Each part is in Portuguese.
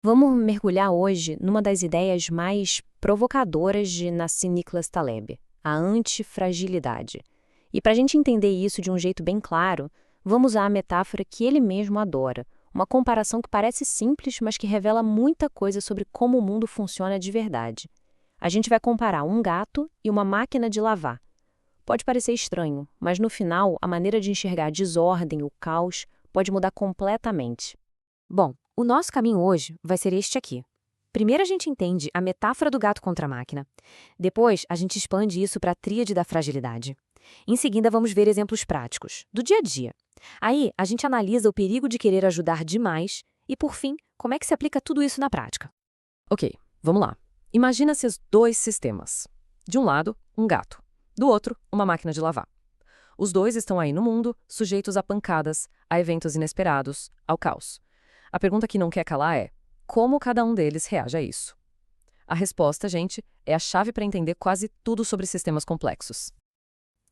Vamos mergulhar hoje numa das ideias mais provocadoras de Nassim Nicholas Taleb, a antifragilidade. E para a gente entender isso de um jeito bem claro, vamos usar a metáfora que ele mesmo adora, uma comparação que parece simples, mas que revela muita coisa sobre como o mundo funciona de verdade. A gente vai comparar um gato e uma máquina de lavar. Pode parecer estranho, mas no final, a maneira de enxergar a desordem, o caos, pode mudar completamente. Bom, o nosso caminho hoje vai ser este aqui. Primeiro a gente entende a metáfora do gato contra a máquina. Depois, a gente expande isso para a tríade da fragilidade. Em seguida, vamos ver exemplos práticos, do dia a dia. Aí, a gente analisa o perigo de querer ajudar demais e, por fim, como é que se aplica tudo isso na prática. Ok, vamos lá. Imagina-se os dois sistemas. De um lado, um gato. Do outro, uma máquina de lavar. Os dois estão aí no mundo, sujeitos a pancadas, a eventos inesperados, ao caos. A pergunta que não quer calar é: como cada um deles reage a isso? A resposta, gente, é a chave para entender quase tudo sobre sistemas complexos.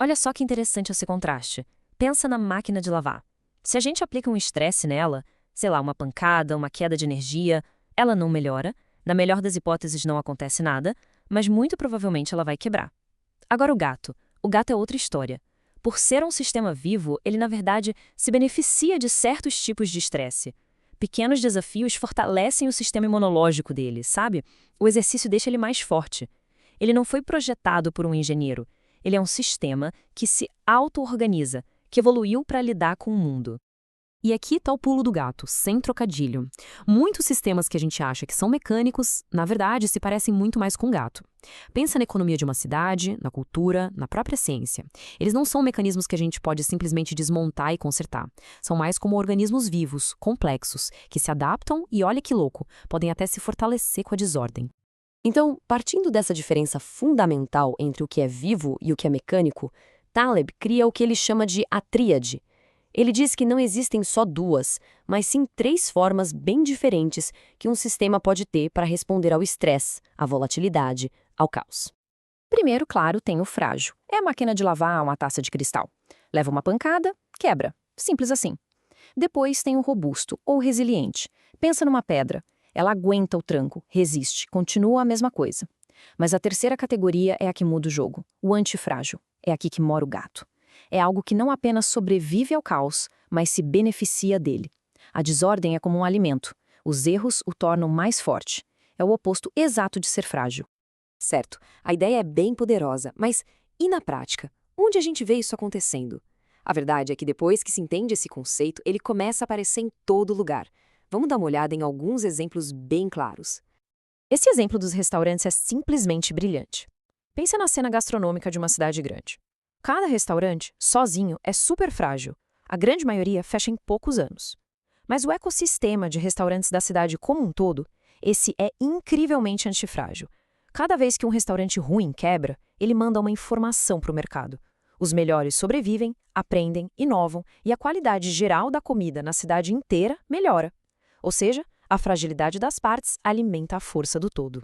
Olha só que interessante esse contraste. Pensa na máquina de lavar. Se a gente aplica um estresse nela, sei lá, uma pancada, uma queda de energia, ela não melhora, na melhor das hipóteses não acontece nada, mas muito provavelmente ela vai quebrar. Agora o gato. O gato é outra história. Por ser um sistema vivo, ele na verdade se beneficia de certos tipos de estresse. Pequenos desafios fortalecem o sistema imunológico dele, sabe? O exercício deixa ele mais forte. Ele não foi projetado por um engenheiro. Ele é um sistema que se auto-organiza, que evoluiu para lidar com o mundo. E aqui está o pulo do gato, sem trocadilho. Muitos sistemas que a gente acha que são mecânicos, na verdade, se parecem muito mais com gato. Pensa na economia de uma cidade, na cultura, na própria ciência. Eles não são mecanismos que a gente pode simplesmente desmontar e consertar. São mais como organismos vivos, complexos, que se adaptam e, olha que louco, podem até se fortalecer com a desordem. Então, partindo dessa diferença fundamental entre o que é vivo e o que é mecânico, Taleb cria o que ele chama de a tríade. Ele diz que não existem só duas, mas sim três formas bem diferentes que um sistema pode ter para responder ao estresse, à volatilidade, ao caos. Primeiro, claro, tem o frágil. É a máquina de lavar uma taça de cristal. Leva uma pancada, quebra. Simples assim. Depois tem o robusto, ou resiliente. Pensa numa pedra. Ela aguenta o tranco, resiste, continua a mesma coisa. Mas a terceira categoria é a que muda o jogo, o antifrágil. É aqui que mora o gato. É algo que não apenas sobrevive ao caos, mas se beneficia dele. A desordem é como um alimento. Os erros o tornam mais forte. É o oposto exato de ser frágil. Certo, a ideia é bem poderosa, mas e na prática? Onde a gente vê isso acontecendo? A verdade é que depois que se entende esse conceito, ele começa a aparecer em todo lugar. Vamos dar uma olhada em alguns exemplos bem claros. Esse exemplo dos restaurantes é simplesmente brilhante. Pensa na cena gastronômica de uma cidade grande. Cada restaurante, sozinho, é super frágil. A grande maioria fecha em poucos anos. Mas o ecossistema de restaurantes da cidade como um todo, esse é incrivelmente antifrágil. Cada vez que um restaurante ruim quebra, ele manda uma informação para o mercado. Os melhores sobrevivem, aprendem, inovam e a qualidade geral da comida na cidade inteira melhora. Ou seja, a fragilidade das partes alimenta a força do todo.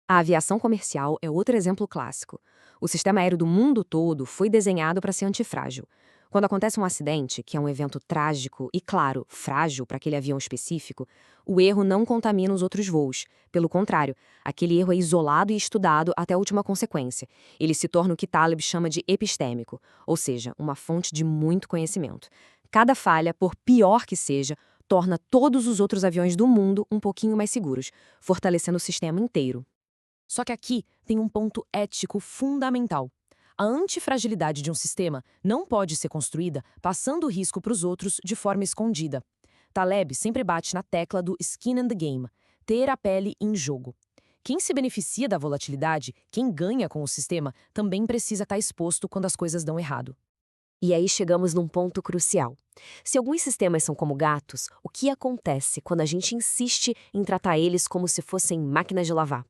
A aviação comercial é outro exemplo clássico. O sistema aéreo do mundo todo foi desenhado para ser antifrágil. Quando acontece um acidente, que é um evento trágico e, claro, frágil para aquele avião específico, o erro não contamina os outros voos. Pelo contrário, aquele erro é isolado e estudado até a última consequência. Ele se torna o que Taleb chama de epistêmico, ou seja, uma fonte de muito conhecimento. Cada falha, por pior que seja, torna todos os outros aviões do mundo um pouquinho mais seguros, fortalecendo o sistema inteiro. Só que aqui tem um ponto ético fundamental. A antifragilidade de um sistema não pode ser construída passando risco para os outros de forma escondida. Taleb sempre bate na tecla do skin in the game, ter a pele em jogo. Quem se beneficia da volatilidade, quem ganha com o sistema, também precisa estar exposto quando as coisas dão errado. E aí chegamos num ponto crucial. Se alguns sistemas são como gatos, o que acontece quando a gente insiste em tratar eles como se fossem máquinas de lavar?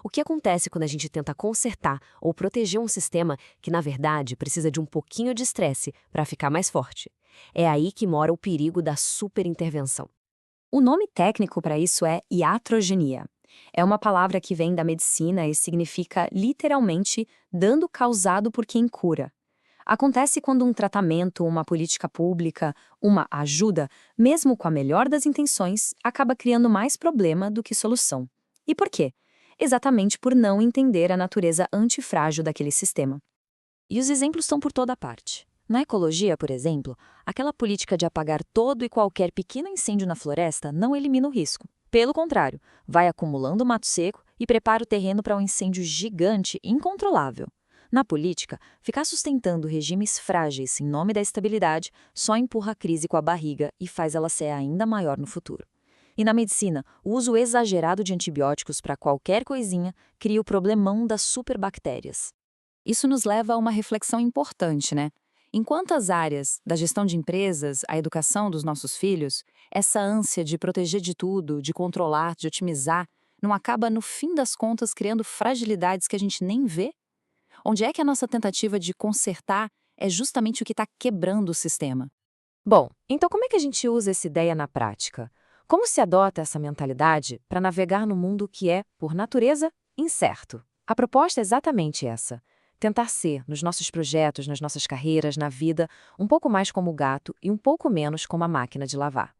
O que acontece quando a gente tenta consertar ou proteger um sistema que, na verdade, precisa de um pouquinho de estresse para ficar mais forte? É aí que mora o perigo da superintervenção. O nome técnico para isso é iatrogenia. É uma palavra que vem da medicina e significa, literalmente, dano causado por quem cura. Acontece quando um tratamento, uma política pública, uma ajuda, mesmo com a melhor das intenções, acaba criando mais problema do que solução. E por quê? Exatamente por não entender a natureza antifrágil daquele sistema. E os exemplos estão por toda parte. Na ecologia, por exemplo, aquela política de apagar todo e qualquer pequeno incêndio na floresta não elimina o risco. Pelo contrário, vai acumulando mato seco e prepara o terreno para um incêndio gigante incontrolável. Na política, ficar sustentando regimes frágeis em nome da estabilidade só empurra a crise com a barriga e faz ela ser ainda maior no futuro. E na medicina, o uso exagerado de antibióticos para qualquer coisinha cria o problemão das superbactérias. Isso nos leva a uma reflexão importante, né? Em quantas áreas, da gestão de empresas à educação dos nossos filhos, essa ânsia de proteger de tudo, de controlar, de otimizar, não acaba, no fim das contas, criando fragilidades que a gente nem vê? Onde é que a nossa tentativa de consertar é justamente o que está quebrando o sistema? Bom, então como é que a gente usa essa ideia na prática? Como se adota essa mentalidade para navegar no mundo que é, por natureza, incerto? A proposta é exatamente essa. Tentar ser, nos nossos projetos, nas nossas carreiras, na vida, um pouco mais como o gato e um pouco menos como a máquina de lavar.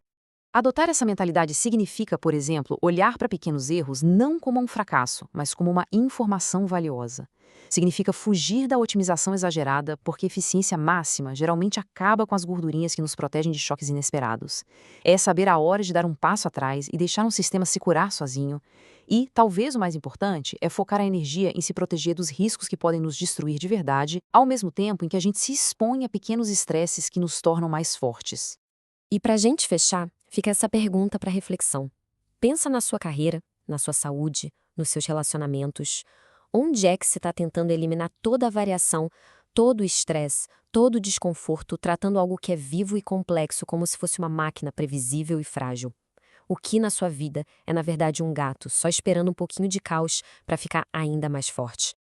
Adotar essa mentalidade significa, por exemplo, olhar para pequenos erros não como um fracasso, mas como uma informação valiosa. Significa fugir da otimização exagerada, porque eficiência máxima geralmente acaba com as gordurinhas que nos protegem de choques inesperados. É saber a hora de dar um passo atrás e deixar um sistema se curar sozinho. E, talvez o mais importante, é focar a energia em se proteger dos riscos que podem nos destruir de verdade, ao mesmo tempo em que a gente se expõe a pequenos estresses que nos tornam mais fortes. E para a gente fechar, fica essa pergunta para reflexão. Pensa na sua carreira, na sua saúde, nos seus relacionamentos. Onde é que você está tentando eliminar toda a variação, todo o estresse, todo o desconforto, tratando algo que é vivo e complexo como se fosse uma máquina previsível e frágil? O que na sua vida é, na verdade, um gato, só esperando um pouquinho de caos para ficar ainda mais forte?